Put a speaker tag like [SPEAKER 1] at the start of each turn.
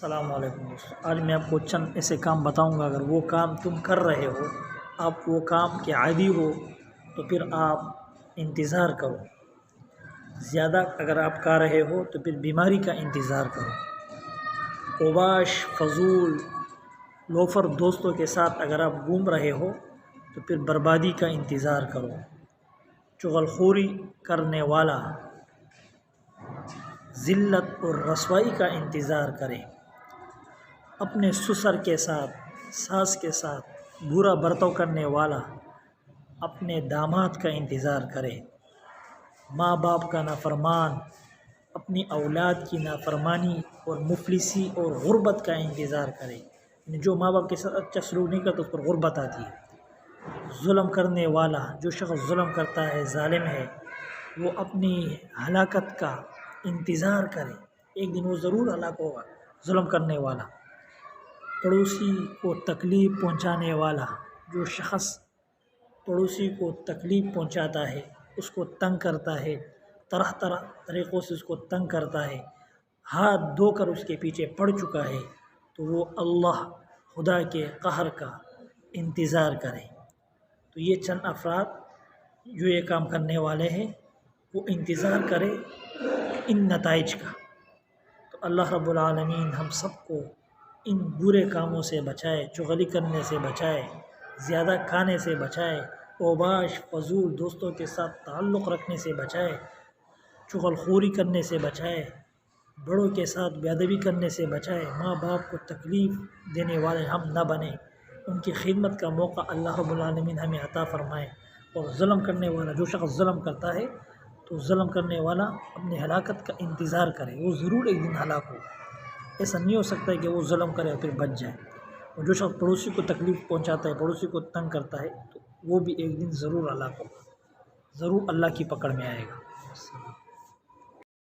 [SPEAKER 1] السلام علیکم دوستوں، آج میں آپ کو چند ایسے کام بتاؤں گا۔ اگر وہ کام تم کر رہے ہو، آپ وہ کام کے عادی ہو، تو پھر آپ انتظار کرو۔ زیادہ اگر آپ کر رہے ہو تو پھر بیماری کا انتظار کرو۔ اوباش، فضول، لوفر دوستوں کے ساتھ اگر آپ گھوم رہے ہو تو پھر بربادی کا انتظار کرو۔ چغل خوری کرنے والا ذلت اور رسوائی کا انتظار کرے۔ اپنے سسر کے ساتھ، ساس کے ساتھ برا برتاؤ کرنے والا اپنے داماد کا انتظار کرے۔ ماں باپ کا نافرمان اپنی اولاد کی نافرمانی اور مفلسی اور غربت کا انتظار کرے۔ جو ماں باپ کے ساتھ اچھا سلوک نہیں کرتا اس پر غربت آتی ہے۔ ظلم کرنے والا، جو شخص ظلم کرتا ہے، ظالم ہے، وہ اپنی ہلاکت کا انتظار کرے۔ ایک دن وہ ضرور ہلاک ہوگا۔ ظلم کرنے والا، پڑوسی کو تکلیف پہنچانے والا، جو شخص پڑوسی کو تکلیف پہنچاتا ہے، اس کو تنگ کرتا ہے، طرح طریقوں سے اس کو تنگ کرتا ہے، ہاتھ دھو کر اس کے پیچھے پڑ چکا ہے، تو وہ اللہ خدا کے قہر کا انتظار کرے۔ تو یہ چند افراد جو یہ کام کرنے والے ہیں، وہ انتظار کرے ان نتائج کا۔ تو اللہ رب العالمین ہم سب کو ان برے کاموں سے بچائے، چغلی کرنے سے بچائے، زیادہ کھانے سے بچائے، اوباش فضول دوستوں کے ساتھ تعلق رکھنے سے بچائے، چغل خوری کرنے سے بچائے، بڑوں کے ساتھ بے ادبی کرنے سے بچائے، ماں باپ کو تکلیف دینے والے ہم نہ بنیں۔ ان کی خدمت کا موقع اللہ رب العالمین ہمیں عطا فرمائے۔ اور ظلم کرنے والا، جو شخص ظلم کرتا ہے تو ظلم کرنے والا اپنی ہلاکت کا انتظار کرے، وہ ضرور ایک دن ہلاک ہوگا۔ ایسا نہیں ہو سکتا ہے کہ وہ ظلم کرے اور پھر بچ جائے۔ اور جو شخص پڑوسی کو تکلیف پہنچاتا ہے، پڑوسی کو تنگ کرتا ہے، تو وہ بھی ایک دن ضرور ہلاک ہوگا، ضرور اللہ کی پکڑ میں آئے گا۔